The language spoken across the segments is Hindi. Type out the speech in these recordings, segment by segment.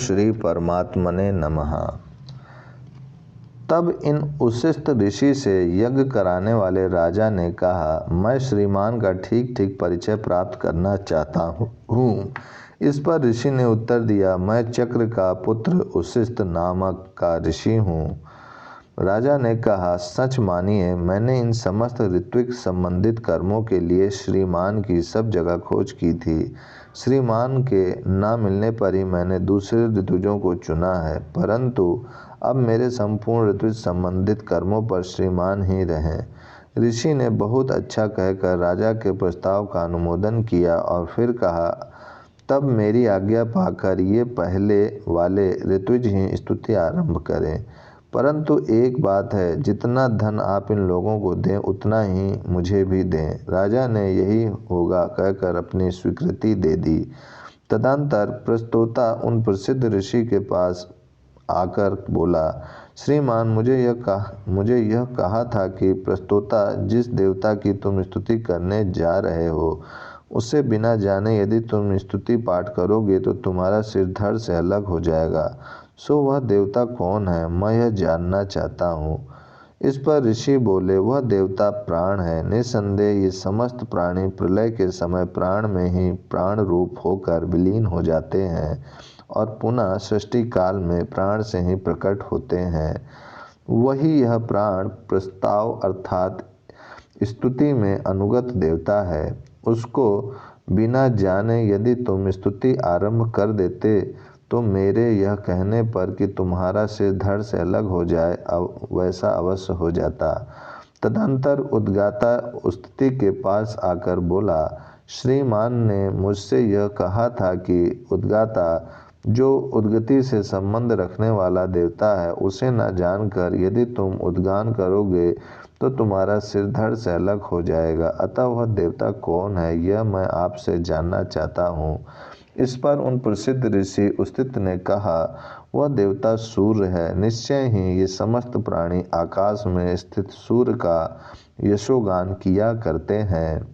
श्री परमात्मने नमः। तब इन उशिष्ट ऋषि से यज्ञ कराने वाले राजा ने कहा, मैं श्रीमान का ठीक ठीक परिचय प्राप्त करना चाहता हूँ। इस पर ऋषि ने उत्तर दिया, मैं चक्र का पुत्र उशिष्ट नामक का ऋषि हूँ। राजा ने कहा, सच मानिए, मैंने इन समस्त ऋत्विक संबंधित कर्मों के लिए श्रीमान की सब जगह खोज की थी। श्रीमान के ना मिलने पर ही मैंने दूसरे ऋतुजों को चुना है, परंतु अब मेरे संपूर्ण ऋतु संबंधित कर्मों पर श्रीमान ही रहें। ऋषि ने बहुत अच्छा कहकर राजा के प्रस्ताव का अनुमोदन किया और फिर कहा, तब मेरी आज्ञा पाकर ये पहले वाले ऋतुज ही स्तुति आरंभ करें। परंतु एक बात है, जितना धन आप इन लोगों को दें उतना ही मुझे भी दें। राजा ने यही होगा कहकर अपनी स्वीकृति दे दी। तदंतर प्रस्तोता उन प्रसिद्ध ऋषि के पास आकर बोला, श्रीमान, मुझे यह कहा था कि प्रस्तोता, जिस देवता की तुम स्तुति करने जा रहे हो उससे बिना जाने यदि तुम स्तुति पाठ करोगे तो तुम्हारा सिर धड़ से अलग हो जाएगा। सो वह देवता कौन है, मैं यह जानना चाहता हूँ। इस पर ऋषि बोले, वह देवता प्राण है। निसंदेह ये समस्त प्राणी प्रलय के समय प्राण में ही प्राण रूप होकर विलीन हो जाते हैं और पुनः सृष्टि काल में प्राण से ही प्रकट होते हैं। वही यह प्राण प्रस्ताव अर्थात स्तुति में अनुगत देवता है। उसको बिना जाने यदि तुम स्तुति आरंभ कर देते तो मेरे यह कहने पर कि तुम्हारा सिर धड़ से अलग हो जाए वैसा अवश्य हो जाता। तदंतर उद्गाता स्तुति के पास आकर बोला, श्रीमान ने मुझसे यह कहा था कि उद्गाता, जो उद्गति से संबंध रखने वाला देवता है, उसे न जानकर यदि तुम उद्गान करोगे तो तुम्हारा सिर धड़ से अलग हो जाएगा। अतः वह देवता कौन है, यह मैं आपसे जानना चाहता हूँ। इस पर उन प्रसिद्ध ऋषि उस्तित ने कहा, वह देवता सूर्य है। निश्चय ही ये समस्त प्राणी आकाश में स्थित सूर्य का यशोगान किया करते हैं।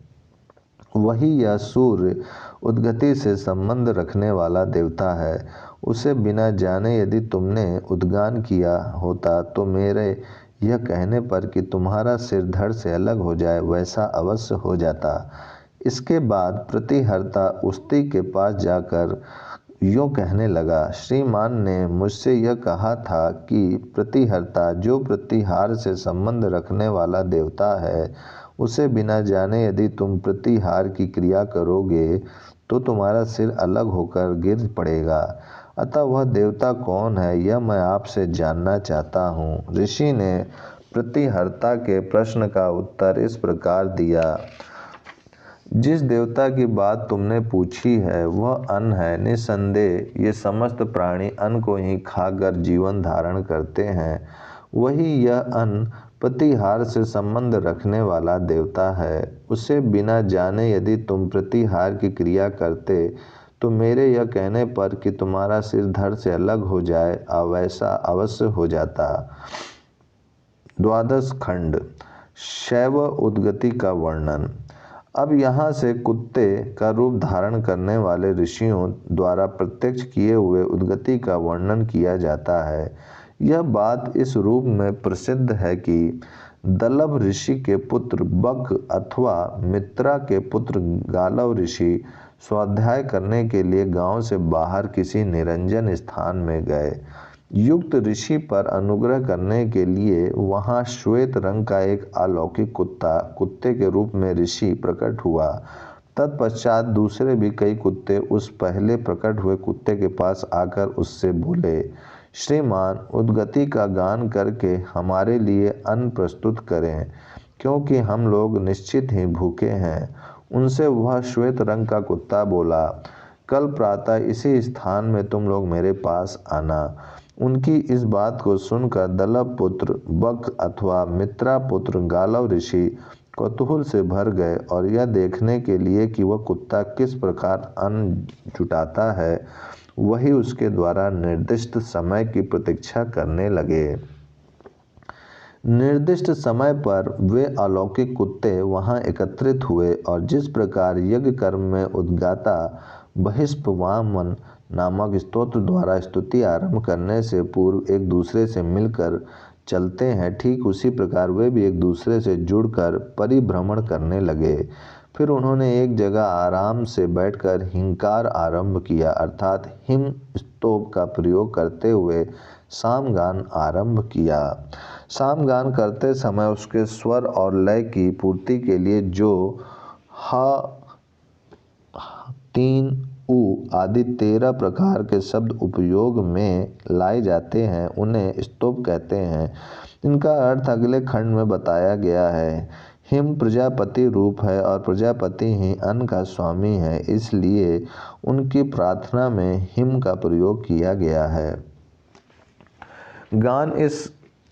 वही यह सूर्य उद्गति से संबंध रखने वाला देवता है। उसे बिना जाने यदि तुमने उद्गान किया होता तो मेरे यह कहने पर कि तुम्हारा सिर धड़ से अलग हो जाए वैसा अवश्य हो जाता। इसके बाद प्रतिहर्ता उस्ती के पास जाकर यूँ कहने लगा, श्रीमान ने मुझसे यह कहा था कि प्रतिहर्ता, जो प्रतिहार से संबंध रखने वाला देवता है, उसे बिना जाने यदि तुम प्रतिहार की क्रिया करोगे तो तुम्हारा सिर अलग होकर गिर पड़ेगा। अतः वह देवता कौन है, यह मैं आपसे जानना चाहता हूँ। ऋषि ने प्रतिहर्ता के प्रश्न का उत्तर इस प्रकार दिया, जिस देवता की बात तुमने पूछी है वह अन्न है। निसंदेह ये समस्त प्राणी अन्न को ही खाकर जीवन धारण करते हैं। वही यह अन्न प्रतिहार से संबंध रखने वाला देवता है। उसे बिना जाने यदि तुम प्रतिहार की क्रिया करते तो मेरे यह कहने पर कि तुम्हारा सिर धड़ से अलग हो जाए वैसा अवश्य हो जाता। द्वादश खंड शैव उद्गति का वर्णन। अब यहाँ से कुत्ते का रूप धारण करने वाले ऋषियों द्वारा प्रत्यक्ष किए हुए उद्गति का वर्णन किया जाता है। यह बात इस रूप में प्रसिद्ध है कि दलभ ऋषि के पुत्र बक अथवा मित्रा के पुत्र गालव ऋषि स्वाध्याय करने के लिए गांव से बाहर किसी निरंजन स्थान में गए। युक्त ऋषि पर अनुग्रह करने के लिए वहां श्वेत रंग का एक अलौकिक कुत्ते के रूप में ऋषि प्रकट हुआ। तत्पश्चात दूसरे भी कई कुत्ते उस पहले प्रकट हुए कुत्ते के पास आकर उससे बोले, श्रीमान, उद्गति का गान करके हमारे लिए अन्न प्रस्तुत करें, क्योंकि हम लोग निश्चित ही भूखे हैं। उनसे वह श्वेत रंग का कुत्ता बोला, कल प्रातः इसी स्थान में तुम लोग मेरे पास आना। उनकी इस बात को सुनकर दलभ पुत्र बक अथवा मित्रा पुत्र गालव ऋषि कौतूहल से भर गए और यह देखने के लिए कि वह कुत्ता किस प्रकार अन्न जुटाता है, वही उसके द्वारा निर्दिष्ट समय की प्रतीक्षा करने लगे। निर्दिष्ट समय पर वे अलौकिक कुत्ते वहां एकत्रित हुए और जिस प्रकार यज्ञ कर्म में उद्गाता बहिष्पवामन नामक स्तोत्र द्वारा स्तुति आरंभ करने से पूर्व एक दूसरे से मिलकर चलते हैं, ठीक उसी प्रकार वे भी एक दूसरे से जुड़कर परिभ्रमण करने लगे। फिर उन्होंने एक जगह आराम से बैठकर हिंकार आरंभ किया, अर्थात हिम स्तोभ का प्रयोग करते हुए सामगान आरंभ किया। सामगान करते समय उसके स्वर और लय की पूर्ति के लिए जो ह, तीन, उ आदि 13 प्रकार के शब्द उपयोग में लाए जाते हैं उन्हें स्तोभ कहते हैं। इनका अर्थ अगले खंड में बताया गया है। हिम प्रजापति रूप है और प्रजापति ही अन्न का स्वामी है, इसलिए उनकी प्रार्थना में हिम का प्रयोग किया गया है। गान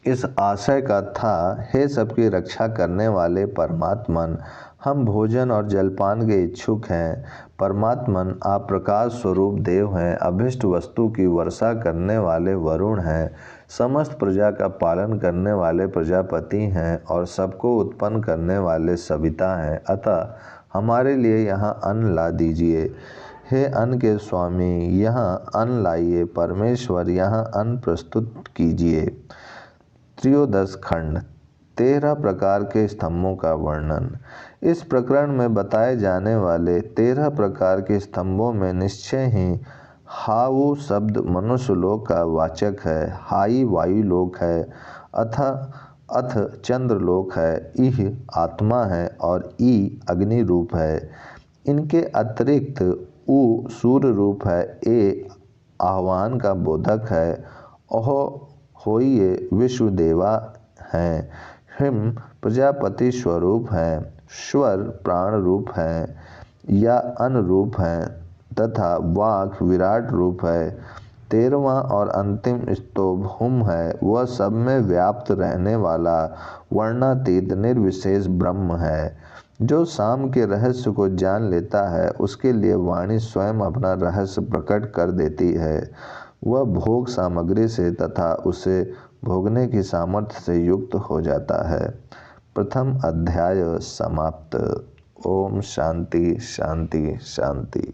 इस आशय का था, हे सबकी रक्षा करने वाले परमात्मन, हम भोजन और जलपान के इच्छुक हैं। परमात्मन, आप प्रकाश स्वरूप देव हैं, अभिष्ट वस्तु की वर्षा करने वाले वरुण हैं, समस्त प्रजा का पालन करने वाले प्रजापति हैं और सबको उत्पन्न करने वाले सविता हैं। अतः हमारे लिए यहाँ अन्न ला दीजिए। हे अन्न के स्वामी, यहाँ अन्न लाइए। परमेश्वर, यहाँ अन्न प्रस्तुत कीजिए। त्रयोदश खंड, 13 प्रकार के स्तंभों का वर्णन। इस प्रकरण में बताए जाने वाले 13 प्रकार के स्तंभों में निश्चय ही हाउ शब्द मनुष्य लोक का वाचक है, हाई वायु लोक है, अथ चंद्रलोक है, इह आत्मा है और ई अग्नि रूप है। इनके अतिरिक्त उ सूर्य रूप है, ए आह्वान का बोधक है, ओह होइए विश्वदेवा हैं, हिम प्रजापति स्वरूप हैं, स्वर प्राण रूप हैं या अन्न रूप हैं तथा वाक विराट रूप है। 13वां और अंतिम स्तोभ हुम है, वह सब में व्याप्त रहने वाला वर्णातीत निर्विशेष ब्रह्म है। जो शाम के रहस्य को जान लेता है उसके लिए वाणी स्वयं अपना रहस्य प्रकट कर देती है। वह भोग सामग्री से तथा उसे भोगने की सामर्थ्य से युक्त हो जाता है। प्रथम अध्याय समाप्त। ओम शांति शांति शांति।